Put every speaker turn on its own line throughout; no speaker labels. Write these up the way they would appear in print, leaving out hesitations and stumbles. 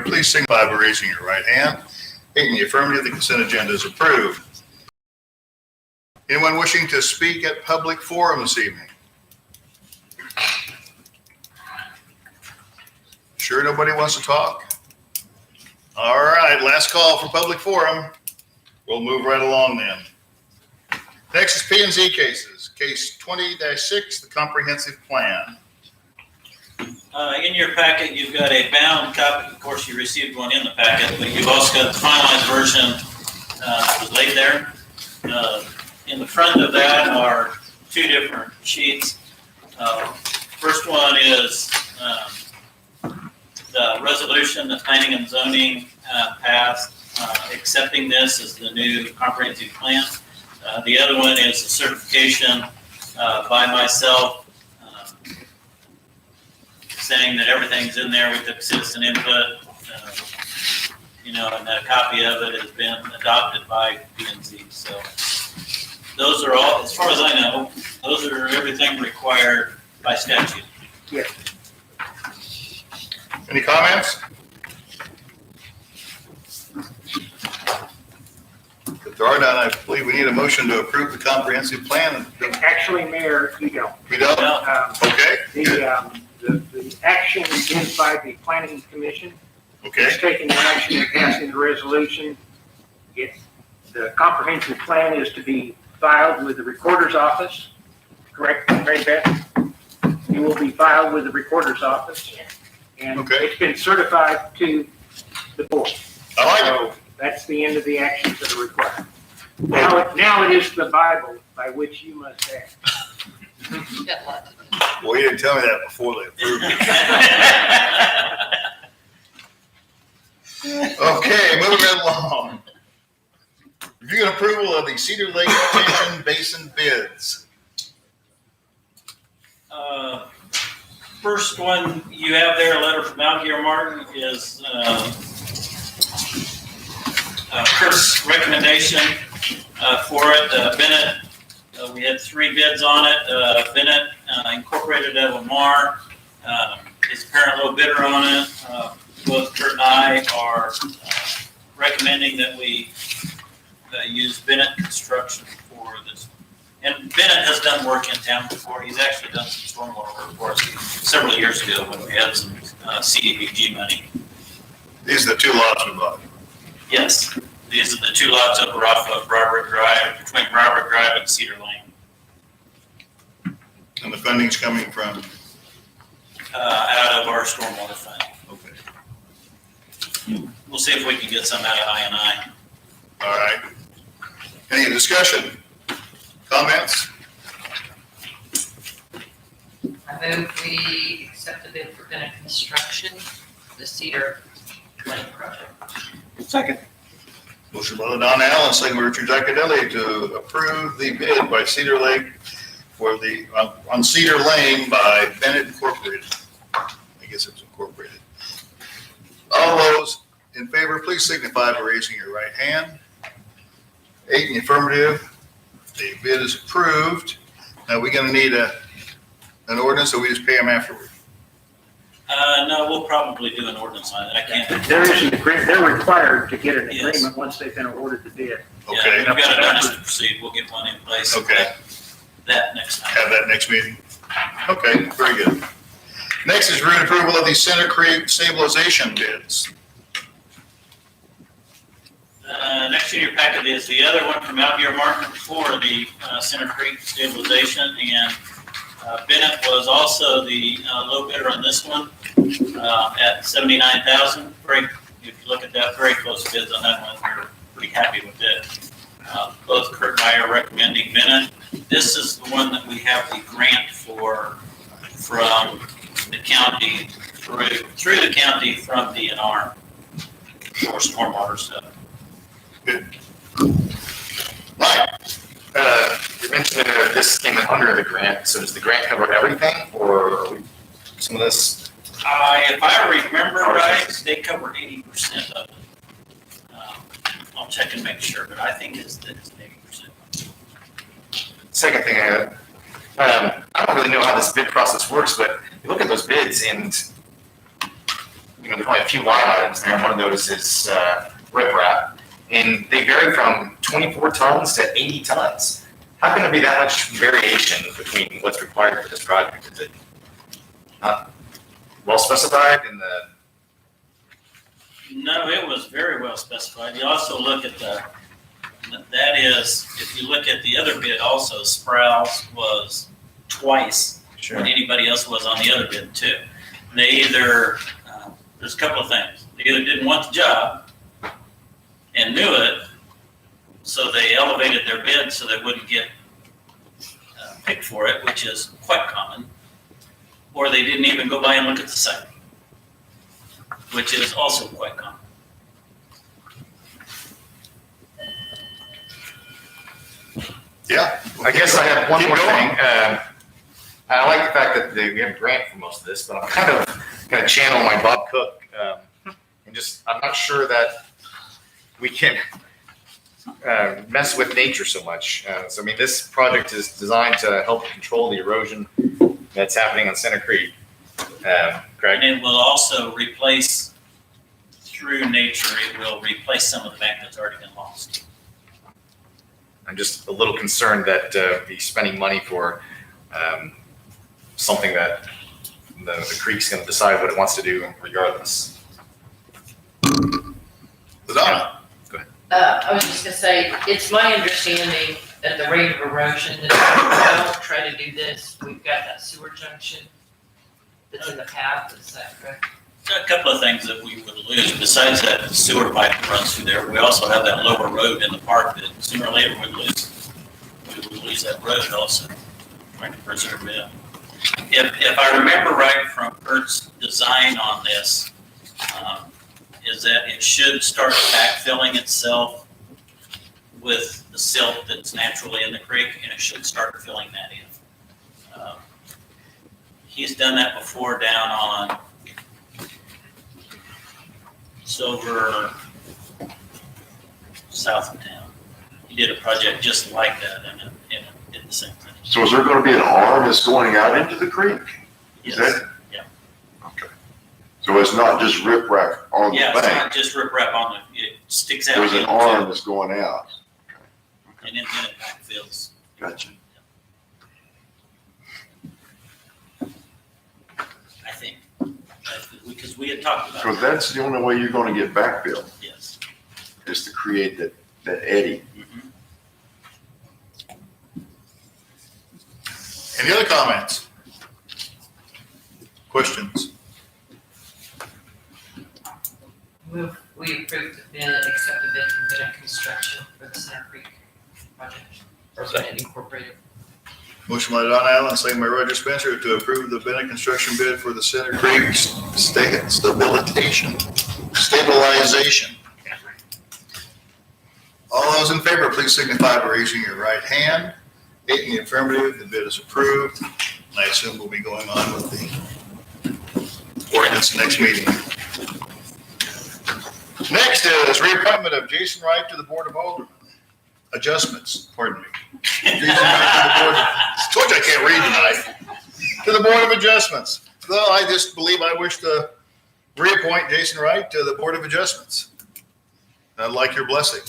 please signify by raising your right hand. 8 in the affirmative, the consent agenda is approved. Anyone wishing to speak at public forum this evening? Sure nobody wants to talk? All right, last call for public forum. We'll move right along then. Next is P&Z cases. Case 20-6, the comprehensive plan.
In your packet, you've got a bound copy. Of course, you received one in the packet, but you've also got the finalized version that was laid there. In the front of that are two different sheets. First one is the resolution that planning and zoning passed, accepting this as the new comprehensive plan. The other one is a certification by myself saying that everything's in there. We took citizen input, and a copy of it has been adopted by P&Z. So those are all, as far as I know, those are everything required by statute.
Yes.
Any comments? If there are none, I believe we need a motion to approve the comprehensive plan.
Actually, Mayor, you don't.
We don't? Okay.
The action is by the Planning Commission.
Okay.
It's taking the action and passing the resolution. The comprehensive plan is to be filed with the Recorder's Office. Correct, Mary Beth? It will be filed with the Recorder's Office. And
okay.
It's been certified to the board.
I like it.
That's the end of the actions that are required. Now it is the Bible by which you must act.
Well, you didn't tell me that before they approved it. Okay, moving right along. Review and approval of the Cedar Lake Detention Basin bids.
First one you have there, a letter from Algear Martin, is Kurt's recommendation for it. Bennett, we had 3 bids on it. Bennett Incorporated out of Lamar is the current low bidder on it. Both Kurt and I are recommending that we use Bennett Construction for this. And Bennett has done work in town before. He's actually done some stormwater work for us several years ago when we had some CDBG money.
These are the 2 lots we bought.
Yes, these are the 2 lots over off of Robert Drive, between Robert Drive and Cedar Lane.
And the funding's coming from?
Out of our stormwater fund.
Okay.
We'll see if we can get some out of I&I.
All right. Any discussion? Comments?
I move we accept the bid for Bennett Construction, the Cedar Lane project.
Second.
Motion by Don Allen, second by Richard Zaccadelli to approve the bid by Cedar Lake for the, on Cedar Lane by Bennett Incorporated. I guess it was incorporated. All those in favor, please signify by raising your right hand. 8 in the affirmative. The bid is approved. Now we're going to need an ordinance, so we just pay them afterward.
No, we'll probably do an ordinance on it. I can't.
There is an agreement. They're required to get an
Yes.
agreement once they've been awarded the bid.
Okay.
Yeah, we've got a notice to proceed. We'll get one in place.
Okay.
That next time.
Have that next meeting. Okay, very good. Next is review and approval of the Center Creek stabilization bids.
Next in your packet is the other one from Algear Martin for the Center Creek stabilization, and Bennett was also the low bidder on this one at $79,000. If you look at that, very close bids on that one. We're pretty happy with it. Both Kurt and I are recommending Bennett. This is the one that we have the grant for from the county through the county from DNR for stormwater stuff.
Good. Mike,
You mentioned this came under the grant, so does the grant cover everything, or are we, some of this?
If I remember right, they covered 80% of it. I'll check and make sure, but I think it's 80%.
Second thing, I don't really know how this bid process works, but you look at those bids and there's only a few line items there, and one of those is riprap. And they vary from 24 tons to 80 tons. How can there be that much variation between what's required for this project? Is it not well specified in the?
No, it was very well specified. You also look at that is, if you look at the other bid also, Sprouse was twice what anybody else was on the other bid too. They either, there's a couple of things. They either didn't want the job and knew it, so they elevated their bid so they wouldn't get picked for it, which is quite common, or they didn't even go by and look at the site, which is also quite common.
Yeah.
I guess I have one
Keep
more
going.
thing. I like the fact that we have a grant for most of this, but I'm kind of going to channel my Bob Cook and just, I'm not sure that we can mess with nature so much. So, I mean, this project is designed to help control the erosion that's happening on Center Creek. Greg?
And it will also replace, through nature, it will replace some of the bank that's already been lost.
I'm just a little concerned that be spending money for something that the creek's going to decide what it wants to do regardless.
Ladonna?
I was just gonna say, it's my understanding that the rate of erosion, that if we don't try to do this, we've got that sewer junction that's in the path, is that correct?
A couple of things that we would lose, besides that sewer pipe that runs through there, we also have that lower road in the park that sooner or later we'd lose. We would lose that road also, trying to preserve it. If I remember right from Bert's design on this, is that it should start backfilling itself with the silt that's naturally in the creek, and it should start filling that in. He's done that before down on Silver, south of town. He did a project just like that, and it did the same thing.
So is there gonna be an arm that's going out into the creek? Is
Yes.
that?
Yeah.
Okay. So it's not just riprap on the
Yeah, it's
bank?
not just riprap on it sticks out.
There's an
into-
arm that's going out.
And then it backfills.
Gotcha.
I think, because we had talked about
Because
it.
that's the only way you're gonna get backfill,
Yes.
is to create that eddy.
Mhm.
Any other comments? Questions?
Move, we approve the bid, accept the bid from Bennett Construction for the Center Creek project, or Bennett Incorporated.
Motion by Don Allen, second by Roger Spencer to approve the Bennett construction bid for the Center Creek stabilization. All those in favor, please signify by raising your right hand. 8 in the affirmative, the bid is approved. And I assume we'll be going on with the ordinance next meeting. Next is reappointment of Jason Wright to the Board of Aldermen. Adjustments, pardon me. Jason Wright to the Board of, told you I can't read tonight. To the Board of Adjustments. Well, I just believe I wish to reappoint Jason Wright to the Board of Adjustments. I'd like your blessing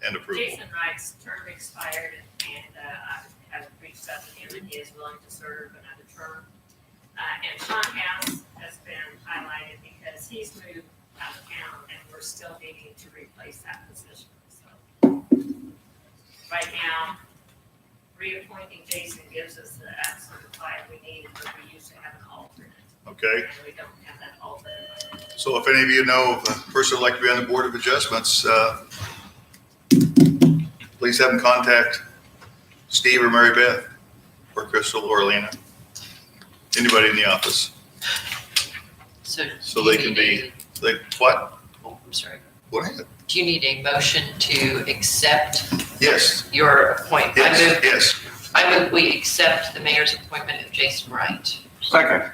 and approval.
Jason Wright's term expired, and I have reached out to him, and he is willing to serve another term. And Sean House has been highlighted because he's moved out of town, and we're still needing to replace that position. So right now, reappointing Jason gives us the absolute five we need, but we used to have an alternate,
Okay,
and we don't have that alternate.
so if any of you know of a person who'd like to be on the Board of Adjustments, please have them contact Steve or Mary Beth or Crystal or Lena. Anybody in the office. So they can be, like, what?
Oh, I'm sorry.
What happened?
Do you need a motion to accept
Yes,
your appointment?
yes.
I move we accept the mayor's appointment of Jason Wright.
Second.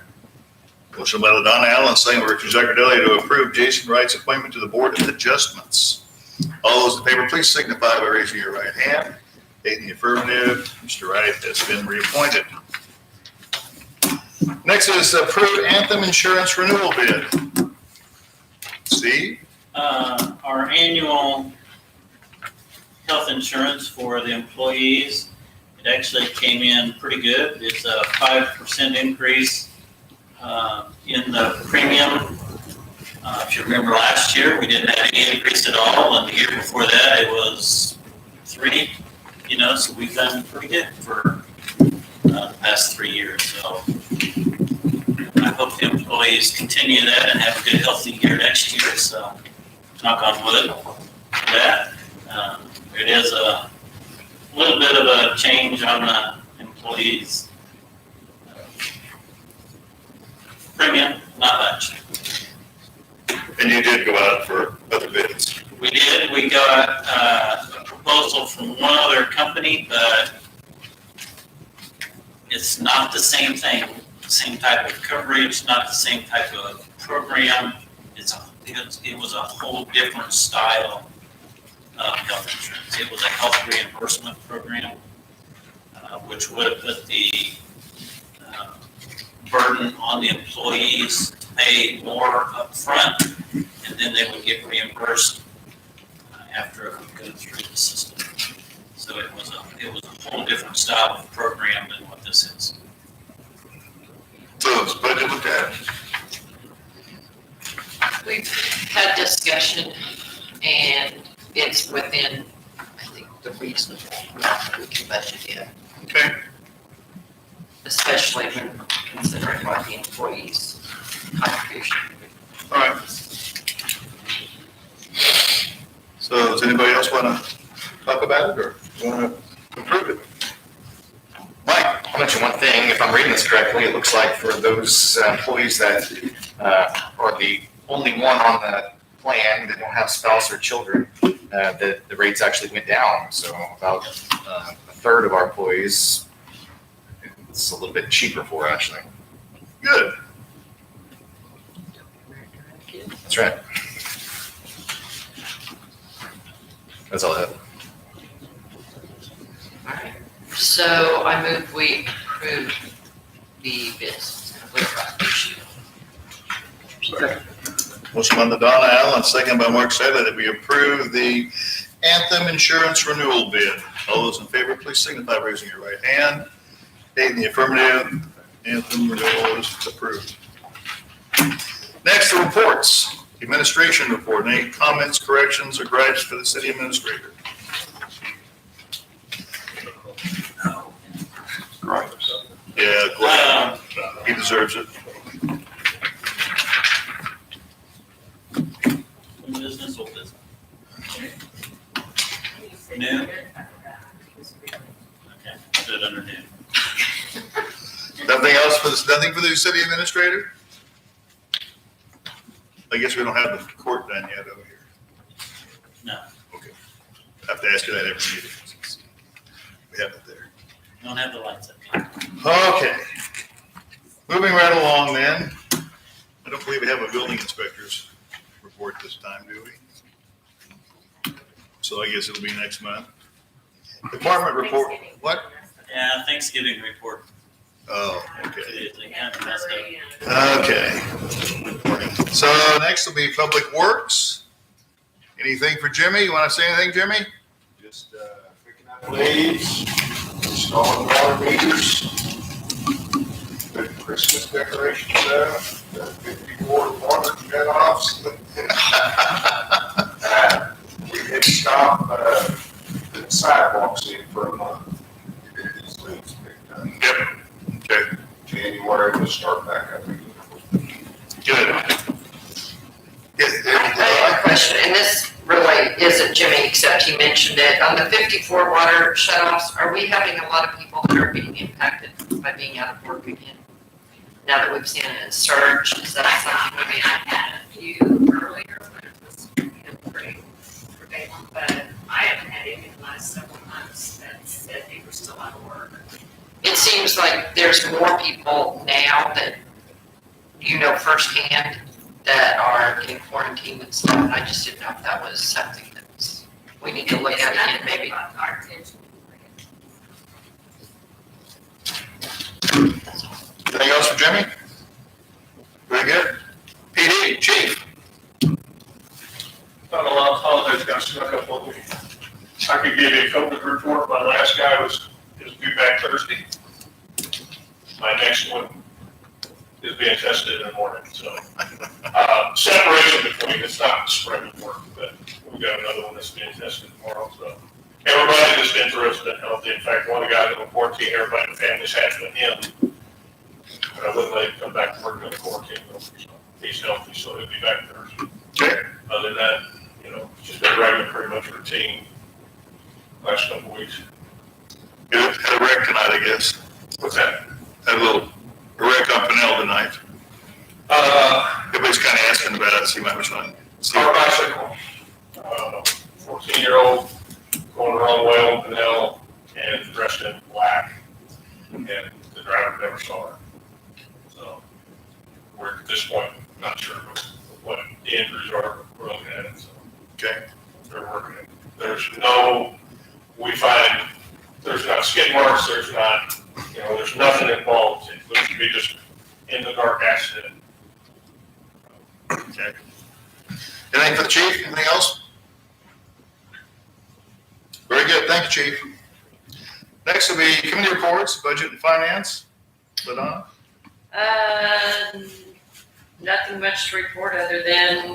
Motion by Ladonna Allen, second by Richard Zaccardelli to approve Jason Wright's appointment to the Board of Adjustments. All those in favor, please signify by raising your right hand. 8 in the affirmative, Mr. Wright has been reappointed. Next is approved Anthem Insurance renewal bid. Steve?
Our annual health insurance for the employees, it actually came in pretty good. It's a 5% increase in the premium. If you remember last year, we didn't have any increase at all, and the year before that, it was 3, so we've done pretty good for the past 3 years. So I hope the employees continue that and have a good, healthy year next year. So knock on wood for that. It is a little bit of a change on the employees' premium, not much.
And you did go out for other bids.
We did, we got a proposal from one other company, but it's not the same thing, same type of coverage, not the same type of program. It was a whole different style of health insurance. It was a health reimbursement program, which would have put the burden on the employees to pay more upfront, and then they would get reimbursed after it would go through the system. So it was a whole different style of program than what this is.
So it's budget looked at.
We've had discussion and it's within, I think, the reasonable amount that we can budget in,
Okay.
especially when considering what the employees' contribution.
All right. So does anybody else want to talk about it or want to approve it? Mike?
I'll mention one thing. If I'm reading this correctly, it looks like for those employees that are the only one on the plan that don't have spouse or children, the rates actually went down. So about a third of our employees, it's a little bit cheaper for actually.
Good.
That's right. That's all I have.
Alright, so I move we approve the bids with ratification.
Motion by Donna Allen, second by Mark Sadler, that we approve the Anthem Insurance Renewal Bid. All those in favor, please signify by raising your right hand. Okay, in the affirmative, Anthem renewal is approved. Next, the reports. Administration report. Any comments, corrections, or gripes for the city administrator?
Right.
Yeah, go ahead. He deserves it.
Business or business? New? Okay, put it under new.
Nothing else for this, nothing for the city administrator? I guess we don't have the court done yet over here.
No.
Okay. I have to ask you that every meeting. We have it there.
Don't have the lights up yet.
Okay. Moving right along then. I don't believe we have a building inspector's report this time, do we? So I guess it'll be next month. Department report, what?
Yeah, Thanksgiving report.
Oh, okay.
They kind of messed up.
Okay. So next will be Public Works. Anything for Jimmy? You want to say anything, Jimmy?
Just picking up leaves, installing water meters, putting Christmas decorations up, 54 water shutoffs. We did stop the sidewalks in for a month. We did these leaves picked up.
Yep. Okay.
January, we'll start back up again.
Good.
I have a question, and this really isn't Jimmy, except he mentioned it. On the 54 water shutoffs, are we having a lot of people that are being impacted by being out of work again? Now that we've seen a surge, is that something
I
we
mean, I had a few earlier when it was pretty prevalent, but I haven't had any in the last several months that said they were still out of work.
It seems like there's more people now that you know firsthand that are getting quarantined and stuff, and I just didn't know if that was something that we need to look at again, maybe.
Our attention.
Anything else for Jimmy? Very good. PD, Chief.
Not a lot of holidays got snuck up on me. I could give you a COVID report. My last guy is due back Thursday. My next one is being tested in the morning, so. Separation between, it's not spread of work, but we've got another one that's being tested tomorrow, so. Everybody that's been through it's been healthy. In fact, one of the guys in the quarantine, everybody in the family's had it him. But I wouldn't let him come back to work in the quarantine, so he's healthy, so he'll be back Thursday.
Okay.
Other than that, just been regular, pretty much routine last couple of weeks.
Good. Had a wreck tonight, I guess.
What's that?
Had a little wreck on Pinell tonight. Everybody's kind of asking about it, see how much fun.
Car bicycle, 14-year-old going the wrong way on Pinell and dressed in black, and the driver never saw her. So we're at this point not sure what the injuries are. We're looking at it. So
Okay.
they're working it. There's not skid marks. There's not, there's nothing involved. It looks to be just in the dark accident.
Okay. Anything for the chief? Anything else? Very good. Thank you, Chief. Next will be committee reports, budget and finance. Ladonna?
Nothing much to report other than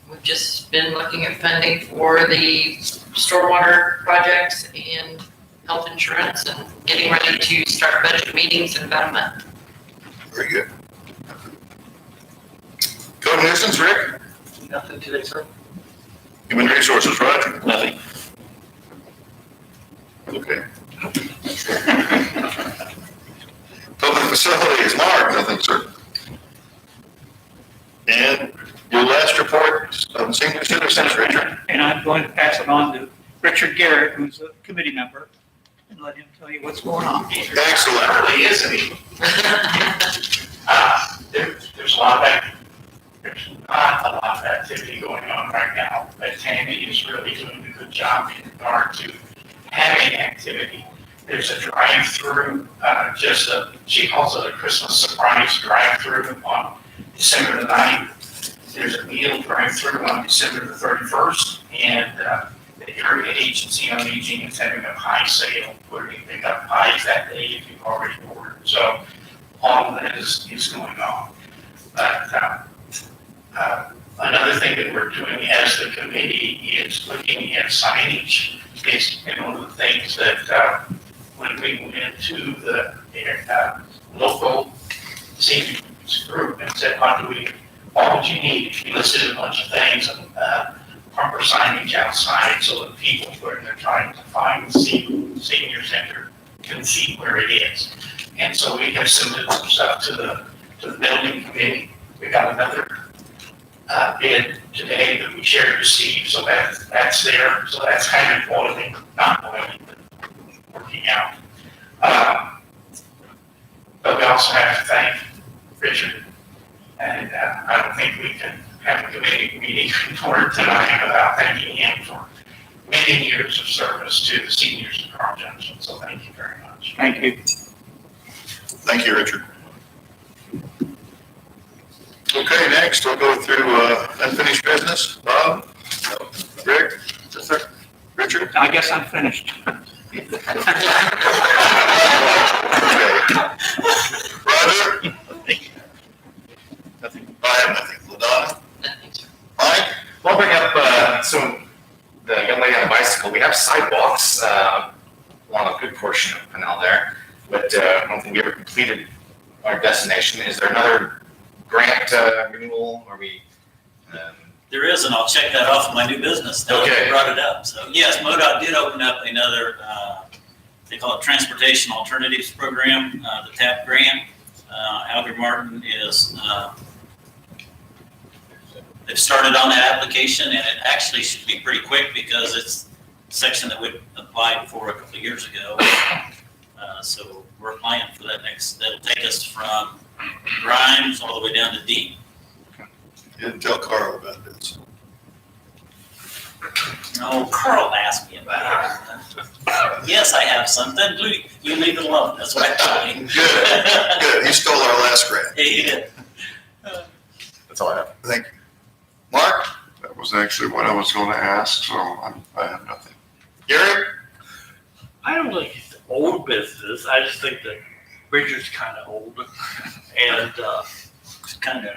we've just been looking at funding for the stormwater projects and health insurance and getting ready to start budget meetings in about a month.
Very good. Code nuisance, Rick?
Nothing today, sir.
Human resources, Roger?
Nothing.
Okay. Public facilities, Mark? Nothing, sir. And your last report on senior citizens, Richard?
And I'm going to pass it on to Richard Garrett, who's a committee member, and let him tell you what's going on.
Excellent.
Really, isn't he? There's not a lot of activity going on right now, but Tammy is really doing a good job in regard to having activity. There's a drive-through, she calls it a Christmas surprise drive-through on December the 9th. There's a meal drive-through on December the 31st, and the area agency on aging is having a pie sale where you pick up pies that day if you've already ordered. So all of that is going on. But another thing that we're doing as the committee is looking at signage. It's one of the things that when we went into the local seniors group and said, what would you need? She listed a bunch of things, proper signage outside so that people where they're trying to find the senior center can see where it is. And so we have submitted some stuff to the building committee. We got another bid today that we shared with Steve, so that's there. So that's kind of boiling, not boiling, but working out. But we also have to thank Richard. And I don't think we can have a committee meeting for tonight without thanking him for many years of service to the seniors in Carl Junction. So thank you very much.
Thank you.
Thank you, Richard. Okay, next we'll go through unfinished business. Bob? No. Rick? Yes, sir. Richard?
I guess I'm finished.
Okay. Roger?
Nothing.
I have nothing. Ladonna?
Nothing, sir.
Mike?
Well, I'll bring up, so the young lady on the bicycle, we have sidewalks along a good portion of Pinell there, but I don't think we ever completed our destination. Is there another grant renewal where we?
There is, and I'll check that off of my new business now that
Okay.
you brought it up. So yes, MoDOT did open up another, they call it Transportation Alternatives Program, the TAP grant. Alderman Martin is, they've started on that application, and it actually should be pretty quick because it's a section that we applied for a couple of years ago. So we're applying for that next, that'll take us from Grimes all the way down to Deep.
You didn't tell Carl about this.
No, Carl asked me about it. Yes, I have something. You leave it alone. That's what I told him.
Good, good. He stole our last grant.
He did.
That's all I have.
Thank you. Mark?
That was
was actually what I was going to ask, so I have nothing.
Gary?
I don't think it's old business. I just think that Richard's kind of old, and
It's kind of,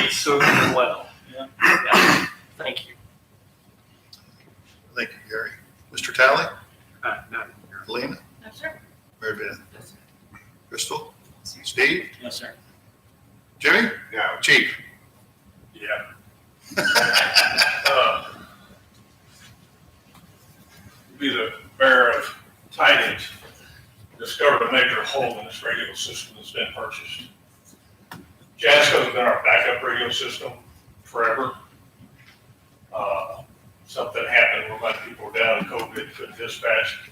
he's serving well.
Yeah.
Yeah. Thank you.
Thank you, Gary. Mr. Talley?
No.
Lena?
No, sir.
Mary Beth? Crystal? Steve?
yes, sir.
Jimmy?
Yeah.
Chief?
Yeah. Be the bearer of tidings, discovered a major hole in this radio system that's been purchased. Jasco's been our backup radio system forever. Something happened where my people were down in COVID, couldn't dispatch,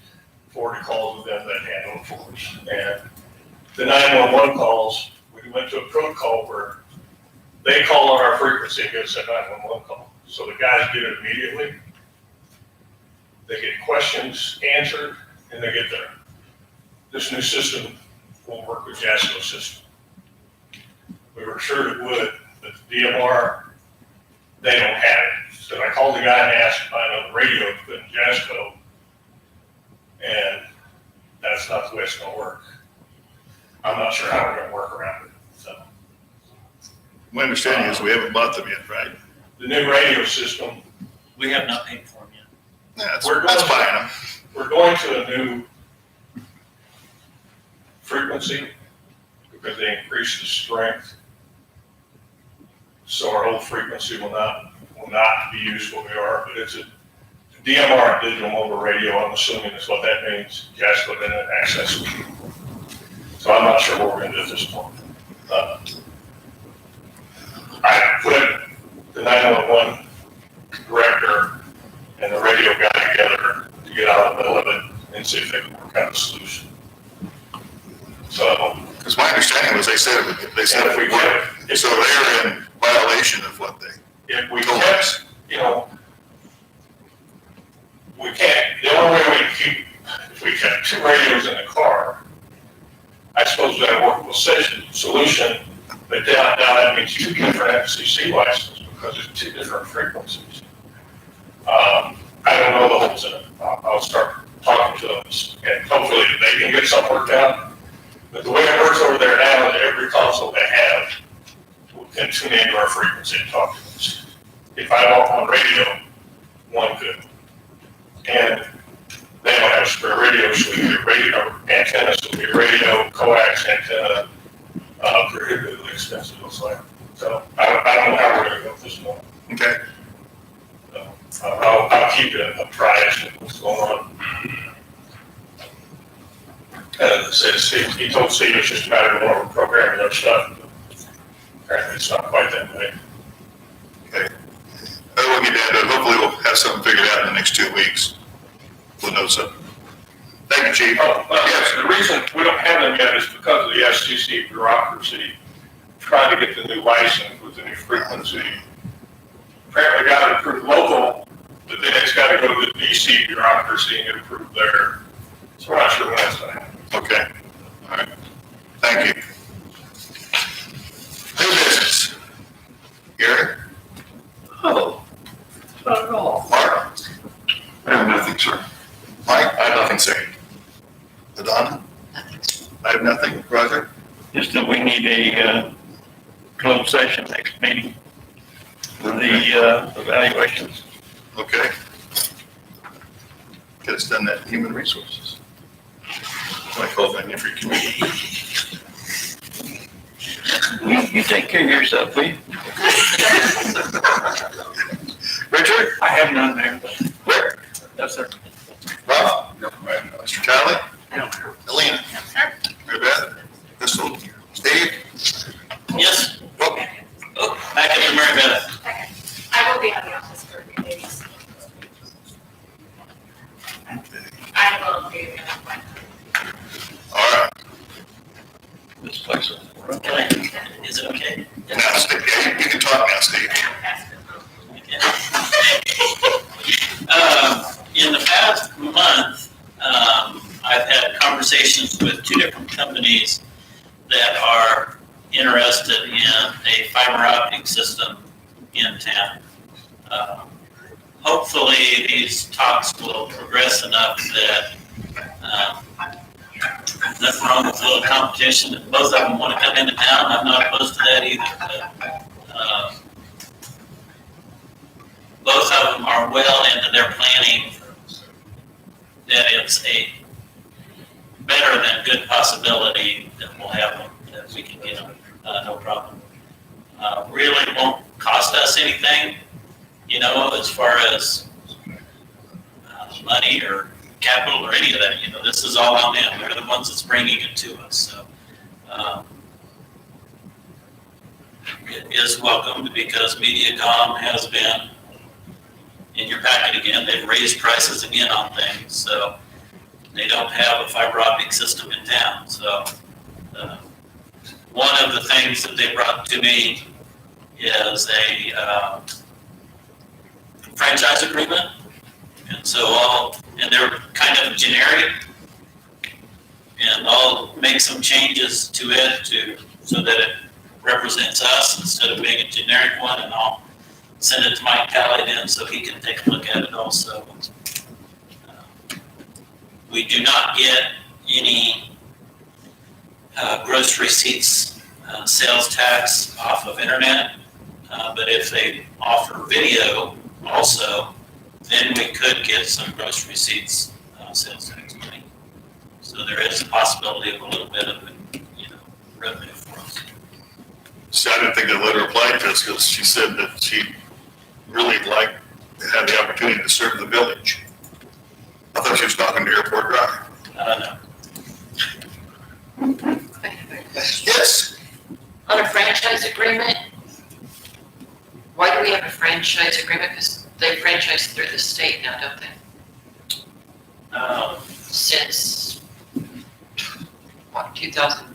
40 calls with them that handled it for us. And the 911 calls, we went to a code call where they call on our frequency and give us a 911 call. So the guys get it immediately. They get questions answered, and they get there. This new system won't work with Jasco's system. We were sure it would, but the DMR, they don't have it. So I called the guy and asked if I know the radio to put in Jasco, and that's not the way it's gonna work. I'm not sure how we're gonna work around it, so.
My understanding is we haven't bought them yet, right?
The new radio system,
We have not paid for them yet.
Yeah,
We're
that's
going-
buying them.
we're going to a new frequency because they increased the strength. So our old frequency will not be used where we are, but it's a DMR, digital mobile radio, I'm assuming is what that means, Jasco Internet Access. So I'm not sure what we're gonna do at this point. I put the 911 director and the radio guy together to get out of the middle of it and see if they can work out a solution. So,
Because my understanding was they said it
if we
would work.
get,
So they're in violation of what they
if we
told
kept,
us.
you know, we can't, the only way we can keep, if we kept two radios in the car, I suppose we have a workable solution, but now that means two different FCC licenses because it's two different frequencies. I don't know the holes in it. I'll start talking to them and hopefully they can get something worked out. But the way it works over there now is every console they have can tune into our frequency and talk to us. If I want on radio, one could. And they don't have a spare radio, so we get radio antenna, so we get radio, coax antenna, prohibitively expensive, looks like. So I don't know how we're gonna go with this one.
Okay.
So, I'll keep it apprised of what's going on. Steve, he told Steve it's just a matter of more programming their stuff. Apparently it's not quite that way.
Okay. We'll get that, but hopefully we'll have something figured out in the next 2 weeks. We'll know something. Thank you, Chief.
Yes, the reason we don't have them yet is because of the STC bureaucracy, trying to get the new license with the new frequency. Apparently got it approved local, but then it's got to go to the DC bureaucracy and get approved there. So we're not sure when that's going to happen.
Okay. All right. Thank you. New business. Gary?
Oh, not at all.
Mark?
I have nothing, sir.
Mike?
I have nothing, sir.
Adana? I have nothing. Roger?
Just that we need a closed session next meeting for the evaluations.
Okay. Get us done that in human resources. I call that every committee.
You take care of yourself, will you?
Richard?
I have none there.
Rick?
Yes, sir.
Rob? No. Mr. Talley?
No.
Alina? Mary Beth? Crystal? Steve?
Yes,
Oh,
back up to Mary Beth.
Okay. I will be out of the office for a few days. I will be.
all right.
This place is.
Okay, is it okay?
Now, Steve, yeah, you can talk now, Steve.
In the past month, I've had conversations with two different companies that are interested in a fiber optic system in town. hopefully these talks will progress enough that, nothing wrong with a little competition. If both of them want to come into town, I'm not opposed to that either. But, both of them are well into their planning that it's a better than good possibility that we'll have them, that we can get them, no problem. Really won't cost us anything, as far as money or capital or any of that. This is all on them. They're the ones that's bringing it to us. So it is welcomed because MediaCom has been in your packet again. They've raised prices again on things. So they don't have a fiber optic system in town. So one of the things that they brought to me is a franchise agreement. And so and they're kind of generic, and I'll make some changes to it so that it represents us instead of being a generic one, and I'll send it to Mike Talley then so he can take a look at it also. We do not get any gross receipts, sales tax off of internet, but if they offer video also, then we could get some gross receipts, sales tax money. So there is a possibility of a little bit of, revenue for us.
So I didn't think that letter applied to us because she said that she really liked to have the opportunity to serve the village. I thought she was talking to Airport Drive.
I don't know.
I have a question.
Yes.
On a franchise agreement, why do we have a franchise agreement? Because they franchise through the state now, don't they? Since, 2000?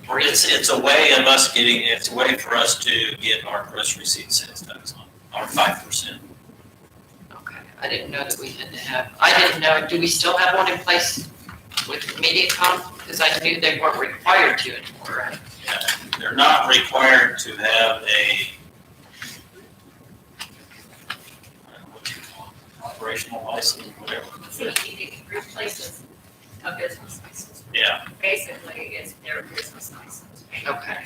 It's a way of us it's a way for us to get our gross receipt sales tax on, our 5%.
Okay, I didn't know that we had to have, I didn't know, do we still have one in place with MediaCom? Because I knew they weren't required to anymore, right?
Yeah, they're not required to have a operational license, whatever.
He replaces a business license.
Yeah.
Basically, it's their business license.
Okay.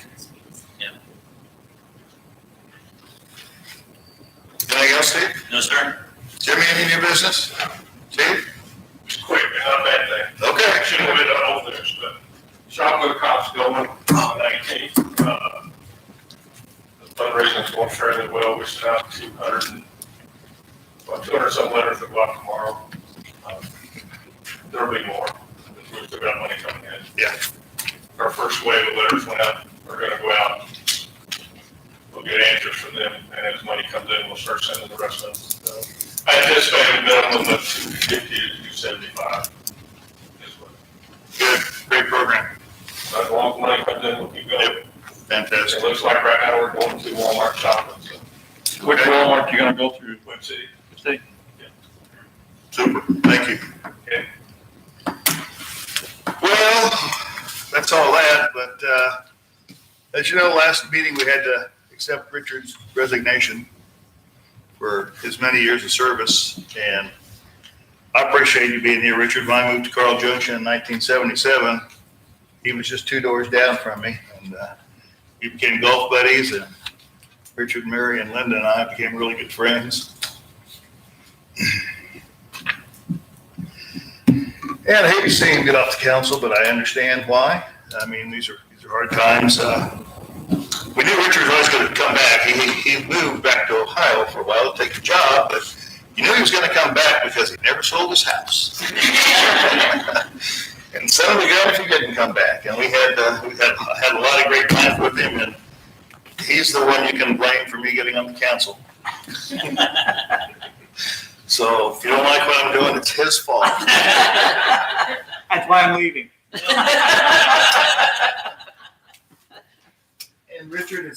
Anything else, Steve?
No, sir.
Jimmy, any new business? Steve?
It's quick, and not a bad thing.
Okay.
I shouldn't have been done over this, but shop with the cops going on 19th. The fundraising's going fairly well. We sent out 200 some letters that go out tomorrow. There'll be more. We've still got money coming in.
Yeah.
Our first wave of letters went out. We're gonna go out. We'll get answers from them, and as money comes in, we'll start sending the rest of them. I anticipate a minimum of 250 to 275.
Good. Great program.
As long as money comes in, we'll keep going. It
Fantastic.
looks like right now we're going to Walmart shopping, so.
Which Walmart you gonna go through?
Win City.
See?
Super. Thank you.
Okay.
Well, that's all that, but, as you know, last meeting, we had to accept Richard's resignation for his many years of service, and I appreciate you being here, Richard. When I moved to Carl Junction in 1977, he was just 2 doors down from me, and we became golf buddies, and Richard, Mary, and Linda and I became really good friends. And I hate to see him get off the council, but I understand why. I mean, these are hard times. We knew Richard was always going to come back. He moved back to Ohio for a while to take a job, but you knew he was going to come back because he never sold his house. And son of a gun if he didn't come back. And we had a lot of great times with him, and he's the one you can blame for me getting on the council. So if you don't like what I'm doing, it's his fault.
That's why I'm leaving.
And Richard,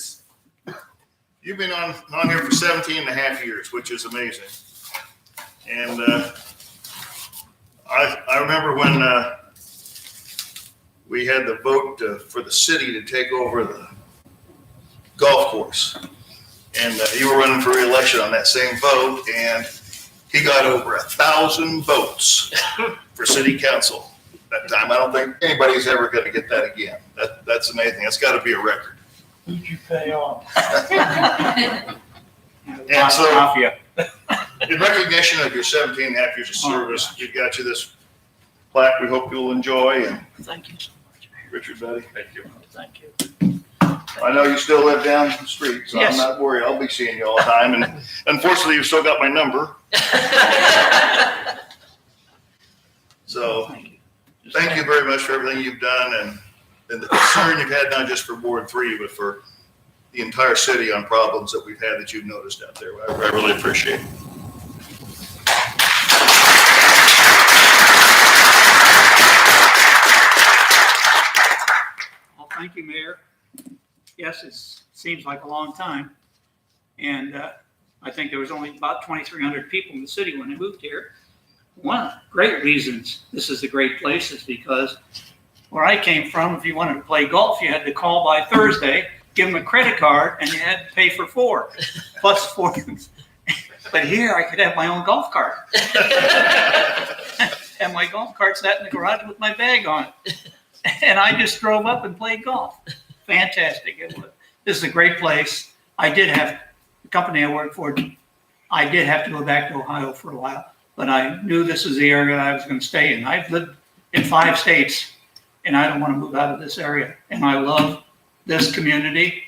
you've been on here for 17 and a half years, which is amazing. And I remember when we had the vote for the city to take over the golf course. And you were running for reelection on that same vote, and he got over 1,000 votes for city council that time. I don't think anybody's ever going to get that again. That's amazing. That's got to be a record.
Who'd you pay off?
And so, in recognition of your 17 and a half years of service, we've got you this plaque we hope you'll enjoy. And
Thank you so much, Mayor.
Richard, buddy,
Thank you. Thank you.
I know you still live down the street, so I'm
Yes.
not worried. I'll be seeing you all the time. And unfortunately, you've still got my number. So
Thank you.
thank you very much for everything you've done and the concern you've had, not just for Ward 3, but for the entire city on problems that we've had that you've noticed out there. I really appreciate it.
Well, thank you, Mayor. Yes, it seems like a long time. And I think there was only about 2,300 people in the city when I moved here. One of the great reasons this is a great place is because where I came from, if you wanted to play golf, you had to call by Thursday, give them a credit card, and you had to pay for 4 plus 4. But here I could have my own golf cart. And my golf cart sat in the garage with my bag on it. And I just drove up and played golf. Fantastic. This is a great place. I did have the company I worked for. I did have to go back to Ohio for a while, but I knew this was the area I was going to stay in. I've lived in 5 states, and I don't want to move out of this area. And I love this community,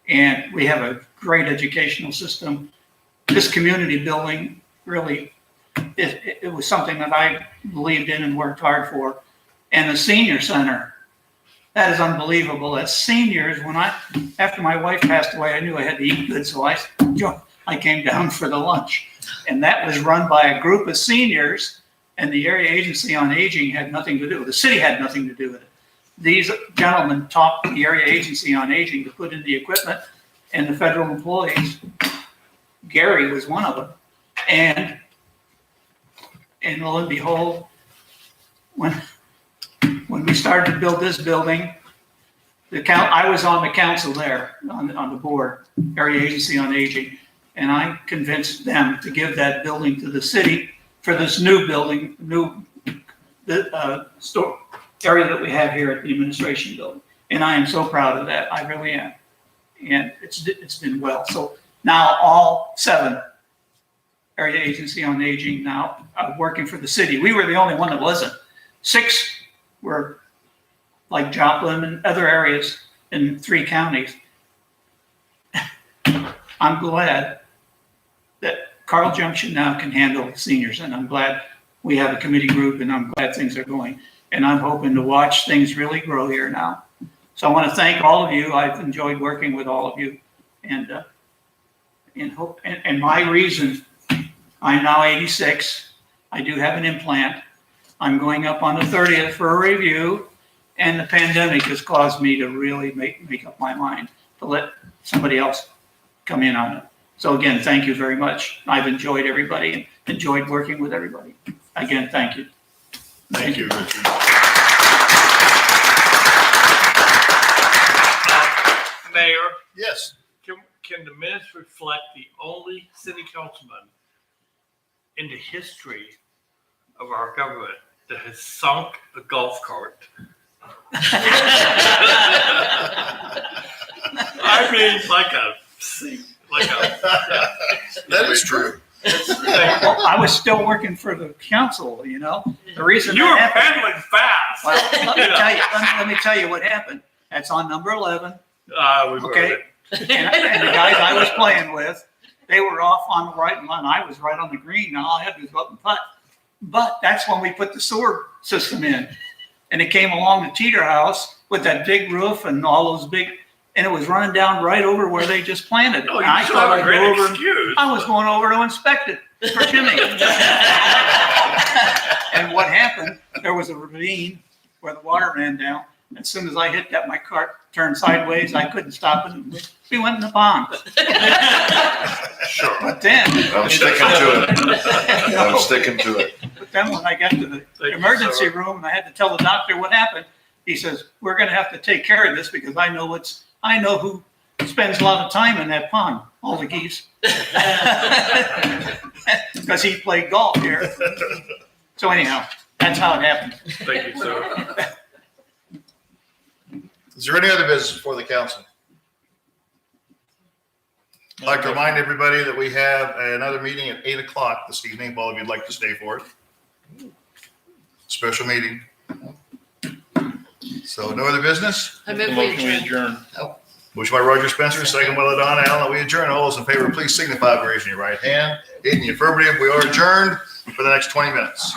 and we have a great educational system. This community building really, it was something that I believed in and worked hard for. And the senior center, that is unbelievable. As seniors, after my wife passed away, I knew I had to eat good, so I came down for the lunch. And that was run by a group of seniors, and the Area Agency on Aging had nothing to do with it. The city had nothing to do with it. These gentlemen taught the Area Agency on Aging to put in the equipment, and the federal employees. Gary was one of them. And lo and behold, when we started to build this building, I was on the council there, on the board, Area Agency on Aging, and I convinced them to give that building to the city for this new building, store area that we have here at the administration building. And I am so proud of that. I really am. And it's been well. So now all 7 Area Agency on Aging now are working for the city. We were the only one that wasn't. 6 were like Joplin and other areas in 3 counties. I'm glad that Carl Junction now can handle seniors, and I'm glad we have a committee group, and I'm glad things are going. And I'm hoping to watch things really grow here now. So I want to thank all of you. I've enjoyed working with all of you, and my reason, I'm now 86. I do have an implant. I'm going up on the 30th for a review, and the pandemic has caused me to really make up my mind to let somebody else come in on it. So again, thank you very much. I've enjoyed everybody and enjoyed working with everybody. Again, thank you.
Thank you, Richard.
Mayor,
Yes.
can the minutes reflect the only city councilman in the history of our government that has sunk a golf cart? I mean,
That is true.
Well, I was still working for the council, you know. The reason
You were
that happened,
pedaling fast.
well, let me tell you what happened. That's on number 11.
We've heard
Okay.
it.
And the guys I was playing with, they were off on the right line. I was right on the green. And all I had to do was go up and putt. But that's when we put the sewer system in. And it came along the Teeter house with that big roof and all those big, and it was running down right over where they just planted it.
Oh,
And
you
I
still
thought
have a
I'd
great
go over.
excuse.
I was going over to inspect it for Jimmy. And what happened, there was a ravine where the water ran down. As soon as I hit that, my cart turned sideways. I couldn't stop it. And we went in the pond.
Sure.
But then,
I'm sticking to it. I'm sticking to it.
but then when I got to the
Thank you,
emergency
sir.
room and I had to tell the doctor what happened, he says, "We're going to have to take care of this because I know who spends a lot of time in that pond, all the geese. Because he played golf here. So anyhow, that's how it happened.
Thank you, sir.
Is there any other business before the council? I'd like to remind everybody that we have another meeting at 8 o'clock this evening, if all of you'd like to stay for it. Special meeting. So no other business?
I move we
Motion we
adjourn.
adjourn.
Motion by Roger Spencer, second by LaDonna Allen. We adjourn. All those in favor, please signify by raising your right hand. In the affirmative, we are adjourned for the next 20 minutes.